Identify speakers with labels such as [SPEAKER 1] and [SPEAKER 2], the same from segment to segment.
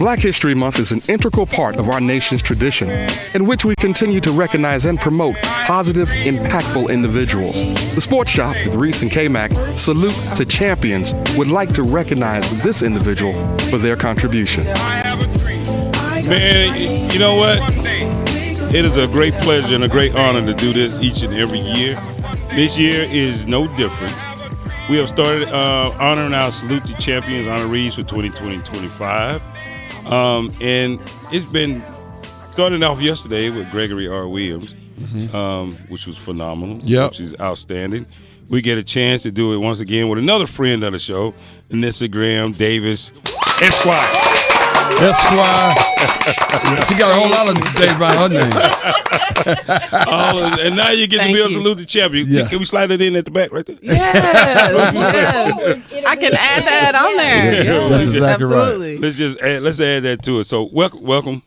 [SPEAKER 1] Black History Month is an integral part of our nation's tradition, in which we continue to recognize and promote positive, impactful individuals. The Sports Shop with Reese and K-Mac Salute to Champions would like to recognize this individual for their contribution.
[SPEAKER 2] Man, you know what? It is a great pleasure and a great honor to do this each and every year. This year is no different. We have started honoring our Salute to Champions honorees for 2020-25. And it's been starting off yesterday with Gregory R. Williams, which was phenomenal, which is outstanding. We get a chance to do it once again with another friend of the show, Anissa Davis, Esquire.
[SPEAKER 3] She got a whole lot of things by her name.
[SPEAKER 2] And now you get to be a Salute to Champion.
[SPEAKER 3] Yeah.
[SPEAKER 2] Can we slide it in at the back right there?
[SPEAKER 4] Yes. I can add that on there.
[SPEAKER 3] Yeah, that's exactly
[SPEAKER 4] Absolutely.
[SPEAKER 3] right.
[SPEAKER 2] Let's add that to it. So welcome.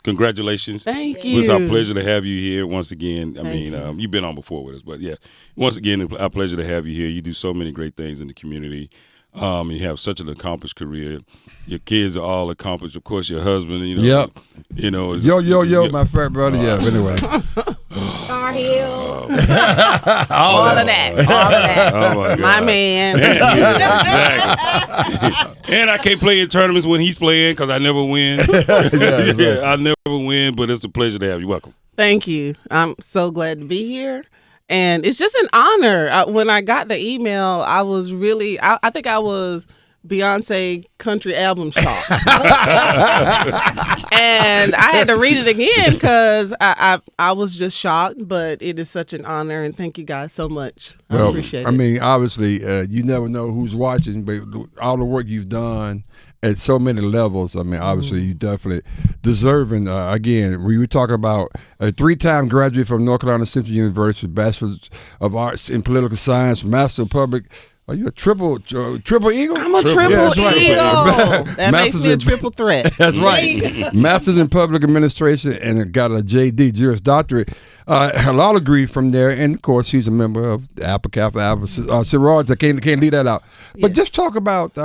[SPEAKER 2] Congratulations.
[SPEAKER 4] Thank you.
[SPEAKER 2] It's our pleasure to have you here once again. You've been on before with us, but yeah, once again, it's our pleasure to have you here. You do so many great things in the community. You have such an accomplished career. Your kids are all accomplished. Of course, your husband.
[SPEAKER 3] Yo, my fat brother. Anyway.
[SPEAKER 5] Tar Heel.
[SPEAKER 4] All of that.
[SPEAKER 2] Oh
[SPEAKER 4] my man.
[SPEAKER 2] Exactly. And I can't play in tournaments when he's playing because I never win. I never win, but it's a pleasure to have you. Welcome.
[SPEAKER 4] Thank you. I'm so glad to be here. And it's just an honor. When I got the email, I was really, I think I was Beyonce country album shocked. And I had to read it again because I was just shocked, but it is such an honor, and thank you guys so much. I appreciate it.
[SPEAKER 3] I mean, obviously, you never know who's watching, but all the work you've done at so many levels, I mean, obviously, you definitely deserving. Again, we were talking about a 3-time graduate from North Carolina Central University, Bachelor of Arts in Political Science, Master of Public. Are you a triple eagle?
[SPEAKER 4] I'm a triple eagle. That makes me a triple threat.
[SPEAKER 3] That's right. Masters in Public Administration and got a JD, Juris Doctorate. A law degree from there, and of course, he's a member of the Kappa, Sorority. I can't leave that out. But just talk about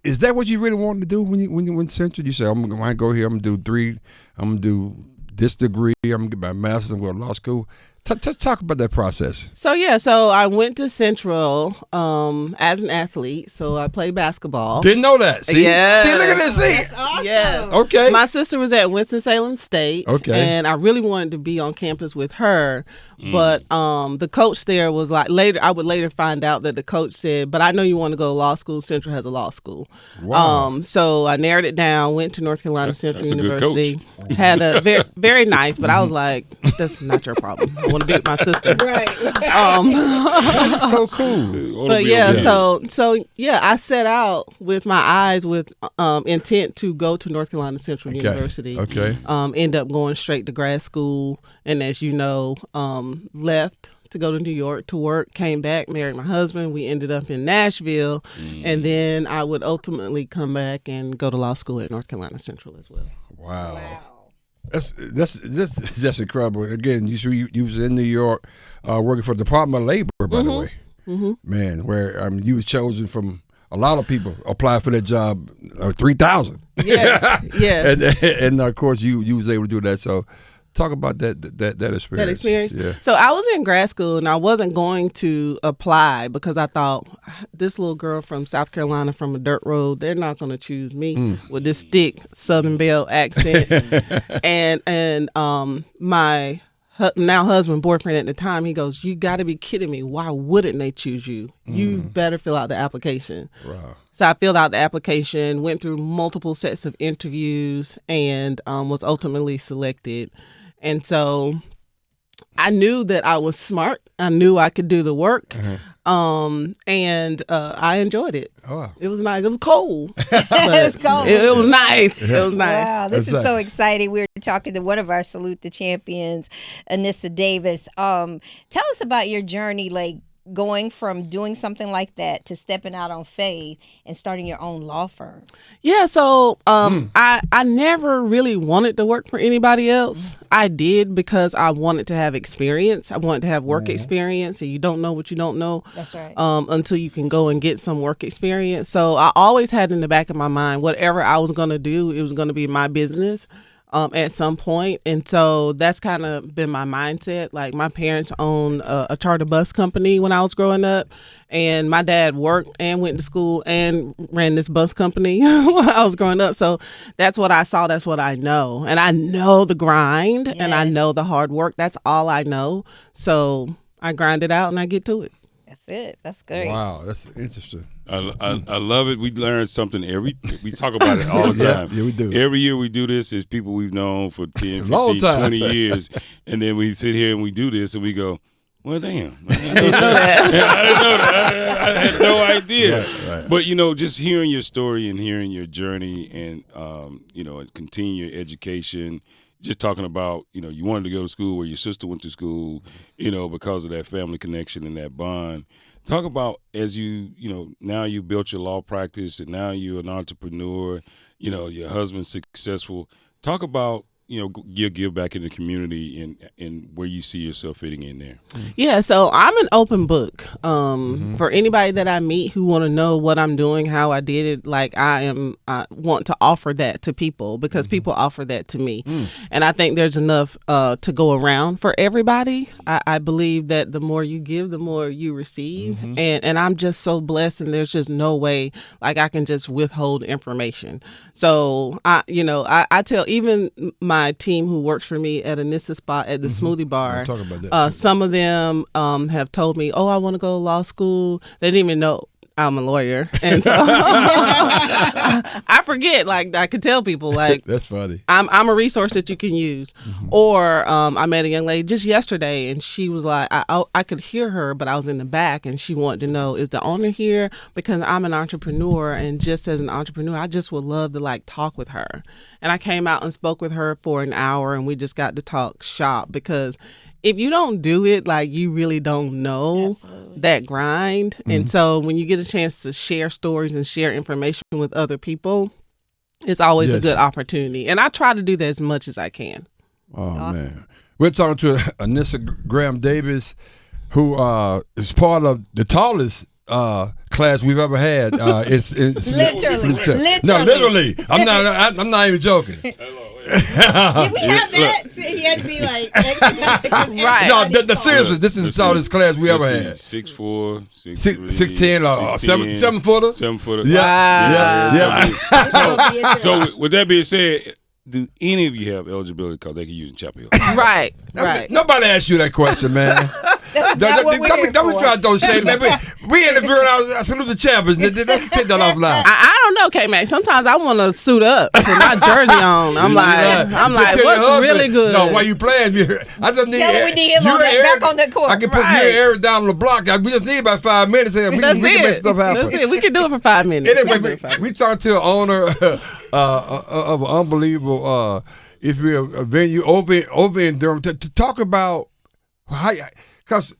[SPEAKER 3] is that what you really wanted to do when you went to Central? You said, I'm going to go here, I'm going to do 3, I'm going to do this degree, I'm going to get my master's and go to law school. Talk about that process.
[SPEAKER 4] So I went to Central as an athlete. So I played basketball.
[SPEAKER 3] Didn't know that. See,
[SPEAKER 4] yeah.
[SPEAKER 3] See, look at this. See,
[SPEAKER 5] That's awesome.
[SPEAKER 4] Yeah.
[SPEAKER 3] Okay.
[SPEAKER 4] My sister was at Winston-Salem State.
[SPEAKER 3] Okay.
[SPEAKER 4] And I really wanted to be on campus with her. But the coach there was like, I would later find out that the coach said, but I know you want to go to law school. Central has a law school.
[SPEAKER 3] Wow.
[SPEAKER 4] So I narrowed it down, went to North Carolina Central University.
[SPEAKER 2] A good coach.
[SPEAKER 4] Had a very, very nice, but I was like, that's not your problem. I want to be with my sister.
[SPEAKER 5] Right.
[SPEAKER 3] So cool.
[SPEAKER 4] But I set out with my eyes with intent to go to North Carolina Central University.
[SPEAKER 3] Okay.
[SPEAKER 4] End up going straight to grad school, and as you know, left to go to New York to work, came back, married my husband. We ended up in Nashville, and then I would ultimately come back and go to law school at North Carolina Central as well.
[SPEAKER 3] Wow. That's just incredible. Again, you was in New York, working for the Department of Labor, by the way. Mm-hmm. Man, where you was chosen from a lot of people applied for that job, 3,000.
[SPEAKER 4] Yes, yes.
[SPEAKER 3] and of course you was able to do that. So talk about that experience.
[SPEAKER 4] That experience.
[SPEAKER 3] Yeah.
[SPEAKER 4] So I was in grad school and I wasn't going to apply because I thought this little girl from South Carolina from a dirt road, they're not going to choose me with this thick Southern Belle accent. and my now husband, boyfriend at the time, he goes, "You got to be kidding me. Why wouldn't they choose you? You better fill out the application."
[SPEAKER 3] Wow.
[SPEAKER 4] So I filled out the application, went through multiple sets of interviews, and was ultimately selected. And so I knew that I was smart. I knew I could do the work. And I enjoyed it.
[SPEAKER 3] Oh.
[SPEAKER 4] It was nice. It was cold.
[SPEAKER 5] It was cold.
[SPEAKER 4] It was nice. It was nice.
[SPEAKER 5] Wow, this is so exciting. We were talking to one of our Salute the Champions, Anissa Davis. Tell us about your journey, like going from doing something like that to stepping out on faith and starting your own law firm?
[SPEAKER 4] Yeah, so I never really wanted to work for anybody else. I did because I wanted to have experience. I wanted to have work experience, and you don't know what you don't know.
[SPEAKER 5] That's right.
[SPEAKER 4] Until you can go and get some work experience. So I always had in the back of my mind, whatever I was going to do, it was going to be my business. At some point. And so that's kind of been my mindset. Like, my parents owned a charter bus company when I was growing up, and my dad worked and went to school and ran this bus company when I was growing up. So that's what I saw. That's what I know. And I know the grind and I know the hard work. That's all I know. So I grind it out and I get to it.
[SPEAKER 5] That's it. That's great.
[SPEAKER 3] Wow, that's interesting.
[SPEAKER 2] I love it. We learn something we talk about it all the time.
[SPEAKER 3] Yeah, we do.
[SPEAKER 2] Every year we do this. It's people we've known for 10,
[SPEAKER 3] Long
[SPEAKER 2] 15,
[SPEAKER 3] time.
[SPEAKER 2] 20 years. And then we sit here and we do this and we go, well, damn. I didn't know that. I had no idea.
[SPEAKER 3] Right.
[SPEAKER 2] But, just hearing your story and hearing your journey and, and continue your education, just talking about, you wanted to go to school where your sister went to school, because of that family connection and that bond. Talk about as now you built your law practice and now you're an entrepreneur, your husband's successful. Talk about, give back in the community and where you see yourself fitting in there.
[SPEAKER 4] Yeah, so I'm an open book. For anybody that I meet who want to know what I'm doing, how I did it, like I want to offer that to people because people offer that to me. And I think there's enough to go around for everybody. I believe that the more you give, the more you receive. And I'm just so blessed, and there's just no way like I can just withhold information. So I tell even my team who works for me at Anissa spot at the smoothie bar.
[SPEAKER 3] Talk about that.
[SPEAKER 4] Some of them have told me, "Oh, I want to go to law school." They didn't even know I'm a lawyer, and so I forget. Like, I could tell people, like,
[SPEAKER 3] that's funny.
[SPEAKER 4] I'm a resource that you can use. Or I met a young lady just yesterday, and she was like, I could hear her, but I was in the back, and she wanted to know, is the owner here? Because I'm an entrepreneur, and just as an entrepreneur, I just would love to like talk with her. And I came out and spoke with her for an hour, and we just got to talk shop because if you don't do it, like, you really don't know that grind. And so when you get a chance to share stories and share information with other people, it's always a good opportunity. And I try to do that as much as I can.
[SPEAKER 3] Oh, man. We're talking to Anissa Graham Davis, who is part of the tallest class we've ever had. It's
[SPEAKER 5] Literally.
[SPEAKER 3] No, literally. I'm not even joking.
[SPEAKER 5] Did we have that? So he had to be like
[SPEAKER 4] Right.
[SPEAKER 3] No, seriously, this is the tallest class we ever had.
[SPEAKER 2] 6'4",
[SPEAKER 3] 6'10", 7-footer.
[SPEAKER 2] 7-footer.
[SPEAKER 3] Yeah.
[SPEAKER 2] So with that being said, do any of you have eligibility because they can use in Chapel Hill?
[SPEAKER 4] Right.
[SPEAKER 3] Nobody asked you that question, man. Don't try to throw shade, man. We interviewing our Salute the Champions. Let's take that offline.
[SPEAKER 4] I don't know, K-Mac. Sometimes I want to suit up, put my jersey on. I'm like, what's really good?
[SPEAKER 3] No, why you playing? I just need.
[SPEAKER 5] Tell him we need him back on the court.
[SPEAKER 3] I can put you and Eric down on the block. We just need about 5 minutes here. We can make stuff happen.
[SPEAKER 4] That's it. We can do it for 5 minutes.
[SPEAKER 3] Anyway, we talked to an owner of an unbelievable, if you're a venue over in Durham, to talk about how. Because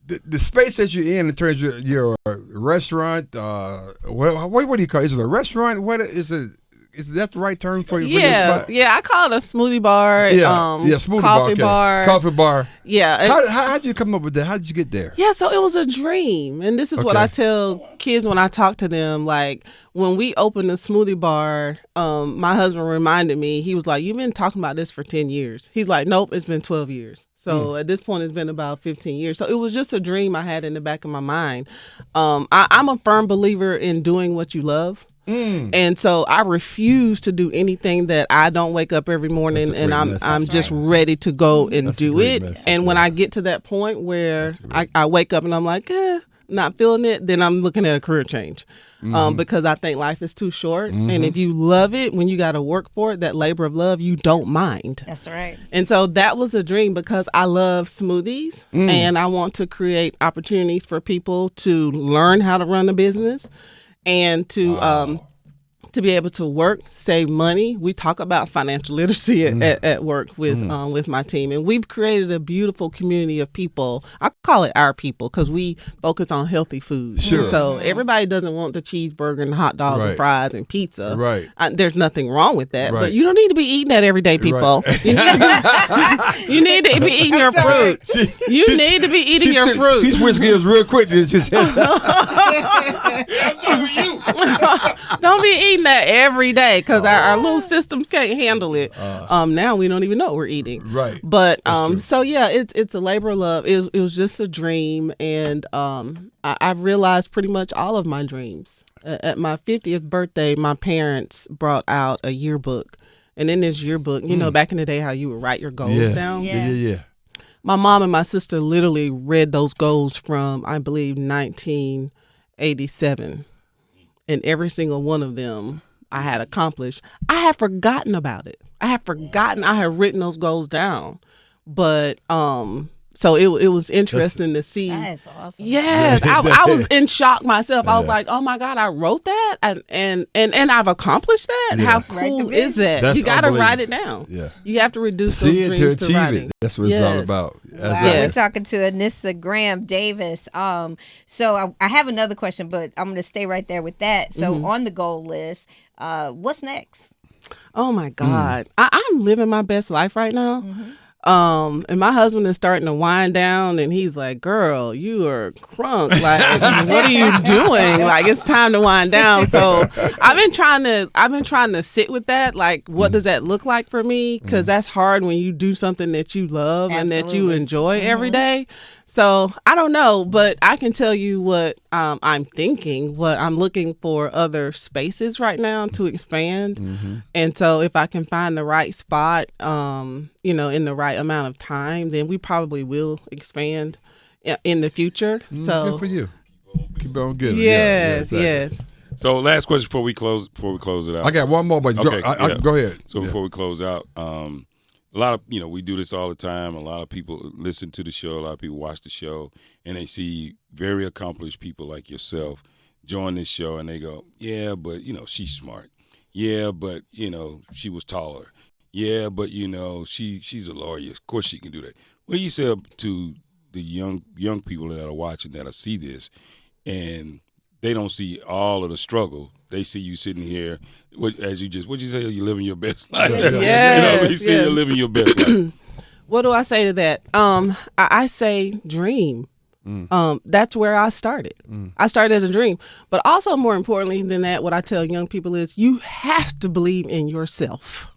[SPEAKER 3] the space that you're in terms of your restaurant, what do you call it? Is it a restaurant? What is it? Is that the right term for your spot?
[SPEAKER 4] Yeah, I call it a smoothie bar.
[SPEAKER 3] Smoothie bar. Coffee bar.
[SPEAKER 4] Yeah.
[SPEAKER 3] How did you come up with that? How did you get there?
[SPEAKER 4] Yeah, so it was a dream. And this is what I tell kids when I talk to them. Like, when we opened the smoothie bar, my husband reminded me, he was like, "You've been talking about this for 10 years. He's like, "Nope, it's been 12 years. So at this point, it's been about 15 years. So it was just a dream I had in the back of my mind. I'm a firm believer in doing what you love. And so I refuse to do anything that I don't wake up every morning and I'm just ready to go and do it. And when I get to that point where I wake up and I'm like, not feeling it, then I'm looking at a career change. Because I think life is too short. And if you love it, when you got to work for it, that labor of love, you don't mind.
[SPEAKER 5] That's right.
[SPEAKER 4] And so that was a dream because I love smoothies and I want to create opportunities for people to learn how to run a business and to to be able to work, save money. We talk about financial literacy at work with my team, and we've created a beautiful community of people. I call it our people because we focus on healthy food.
[SPEAKER 3] Sure.
[SPEAKER 4] And so everybody doesn't want the cheeseburger and hot dog and fries and pizza.
[SPEAKER 3] Right.
[SPEAKER 4] There's nothing wrong with that,
[SPEAKER 3] Right.
[SPEAKER 4] but you don't need to be eating that every day, people.
[SPEAKER 3] Right.
[SPEAKER 4] You need to be eating your fruit. You need to be eating your fruit.
[SPEAKER 3] She switched gears real quick. It's just
[SPEAKER 4] Don't be eating that every day because our little system can't handle it. Now we don't even know what we're eating.
[SPEAKER 3] Right.
[SPEAKER 4] But so yeah, it's a labor of love. It was just a dream, and I've realized pretty much all of my dreams. At my 50th birthday, my parents brought out a yearbook, and in this yearbook, you know, back in the day, how you would write your goals down.
[SPEAKER 3] Yeah.
[SPEAKER 4] My mom and my sister literally read those goals from, I believe, 1987. And every single one of them I had accomplished. I had forgotten about it. I had written those goals down. But so it was interesting to see.
[SPEAKER 5] That is awesome.
[SPEAKER 4] Yes, I was in shock myself. I was like, "Oh my God, I wrote that, and I've accomplished that. How cool is that?
[SPEAKER 3] That's
[SPEAKER 4] you got to write it down.
[SPEAKER 3] Yeah,
[SPEAKER 4] you have to reduce
[SPEAKER 3] see
[SPEAKER 4] those
[SPEAKER 3] it
[SPEAKER 4] dreams
[SPEAKER 3] to
[SPEAKER 4] to
[SPEAKER 3] achieve
[SPEAKER 4] writing.
[SPEAKER 3] it. That's what it's all about.
[SPEAKER 5] Wow. We're talking to Anissa Graham Davis. So I have another question, but I'm going to stay right there with that. So on the goal list, what's next?
[SPEAKER 4] Oh my God, I'm living my best life right now. And my husband is starting to wind down, and he's like, "Girl, you are crunk. Like, what are you doing? Like, it's time to wind down." So I've been trying to sit with that. Like, what does that look like for me? Because that's hard when you do something that you love and that you enjoy every day. So I don't know, but I can tell you what I'm thinking. What I'm looking for other spaces right now to expand, and so if I can find the right spot, in the right amount of time, then we probably will expand in the future. So
[SPEAKER 3] good for you. Keep on getting.
[SPEAKER 4] Yes,
[SPEAKER 3] exactly.
[SPEAKER 4] yes.
[SPEAKER 2] So last question before we close it out.
[SPEAKER 3] I got one more, but
[SPEAKER 2] Okay,
[SPEAKER 3] go ahead.
[SPEAKER 2] So before we close out, a lot of, we do this all the time. A lot of people listen to the show. A lot of people watch the show, and they see very accomplished people like yourself join this show, and they go, "Yeah, but she's smart. Yeah, but she was taller. Yeah, but she's a lawyer. Of course she can do that." What do you say to the young people that are watching that see this, and they don't see all of the struggle? They see you sitting here, what'd you say? You're living your best life.
[SPEAKER 4] Yes,
[SPEAKER 2] they see you're living your best life.
[SPEAKER 4] What do I say to that? I say dream. That's where I started. I started as a dream. But also more importantly than that, what I tell young people is you have to believe in yourself.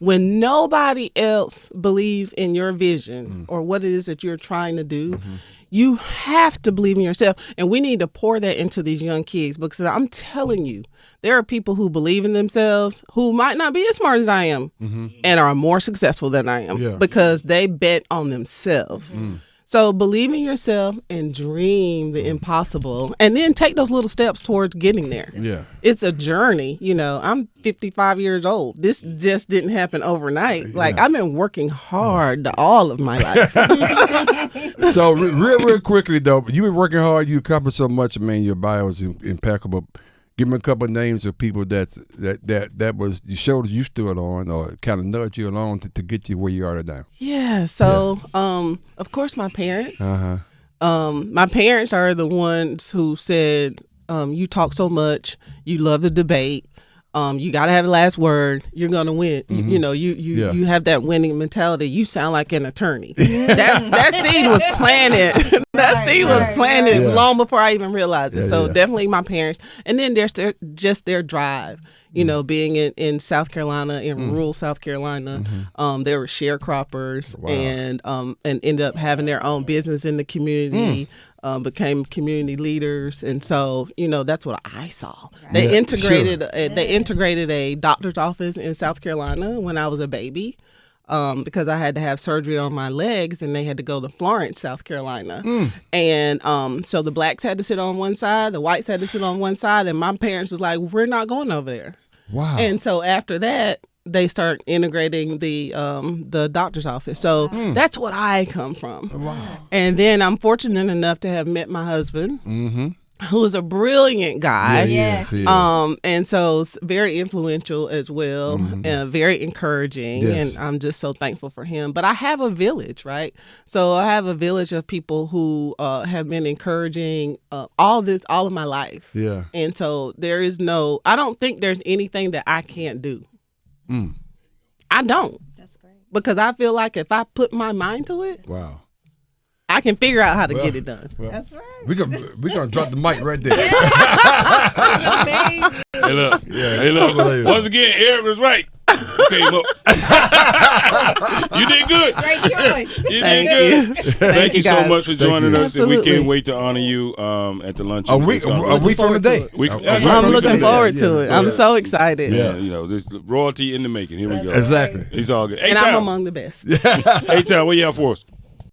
[SPEAKER 4] When nobody else believes in your vision or what it is that you're trying to do, you have to believe in yourself. And we need to pour that into these young kids, because I'm telling you, there are people who believe in themselves who might not be as smart as I am and are more successful than I am because they bet on themselves. So believe in yourself and dream the impossible, and then take those little steps towards getting there. Yeah, it's a journey. I'm 55 years old. This just didn't happen overnight. Like, I've been working hard all of my life.
[SPEAKER 3] So real quickly though, you've been working hard. You accomplished so much. Man, your bio is impeccable. Give me a couple of names of people that was the shoulders you stood on, or kind of nudged you along to get you where you are today.
[SPEAKER 4] Yeah. So, of course, my parents. My parents are the ones who said, "You talk so much. You love the debate. You got to have the last word. You're gonna win. You have that winning mentality. You sound like an attorney." That seed was planted. That seed was planted long before I even realized it. So definitely my parents, and then there's their drive. Being in South Carolina, in rural South Carolina, they were sharecroppers and ended up having their own business in the community. Became community leaders, and so that's what I saw. They integrated a doctor's office in South Carolina when I was a baby, because I had to have surgery on my legs, and they had to go to Florence, South Carolina, and so the blacks had to sit on one side, the whites had to sit on one side, and my parents was like, "We're not going over there." Wow! And so after that, they start integrating the doctor's office. So that's what I come from. Wow. And then I'm fortunate enough to have met my husband, who is a brilliant guy.
[SPEAKER 5] Yes.
[SPEAKER 3] He is.
[SPEAKER 4] And so very influential as well, and very encouraging.
[SPEAKER 3] Yes.
[SPEAKER 4] And I'm just so thankful for him. But I have a village, right? So I have a village of people who have been encouraging all of my life.
[SPEAKER 3] Yeah.
[SPEAKER 4] And so I don't think there's anything that I can't do. I don't.
[SPEAKER 5] That's great.
[SPEAKER 4] Because I feel like if I put my mind to it,
[SPEAKER 3] Wow.
[SPEAKER 4] I can figure out how to get it done.
[SPEAKER 3] Well,
[SPEAKER 5] That's right.
[SPEAKER 3] we gonna drop the mic right there.
[SPEAKER 2] Hey, look. Hey, look. Once again, Eric was right. Okay, look. You did good.
[SPEAKER 5] Great choice.
[SPEAKER 2] You
[SPEAKER 4] Thank
[SPEAKER 2] did
[SPEAKER 4] you.
[SPEAKER 2] good. Thank you so
[SPEAKER 4] guys.
[SPEAKER 2] much for joining
[SPEAKER 3] you.
[SPEAKER 2] us, and we
[SPEAKER 4] Absolutely.
[SPEAKER 2] can't wait to honor you at the luncheon.
[SPEAKER 3] A week from today.
[SPEAKER 2] That's
[SPEAKER 4] I'm
[SPEAKER 2] right.
[SPEAKER 4] looking forward to it.
[SPEAKER 2] Yeah.
[SPEAKER 4] I'm so excited.
[SPEAKER 2] Yeah, you know, there's royalty in the making. Here we go.
[SPEAKER 3] Exactly.
[SPEAKER 2] It's all good. Hey,
[SPEAKER 4] And I'm
[SPEAKER 2] Tom.
[SPEAKER 4] among the best.
[SPEAKER 2] Hey, Tom, what you have for us?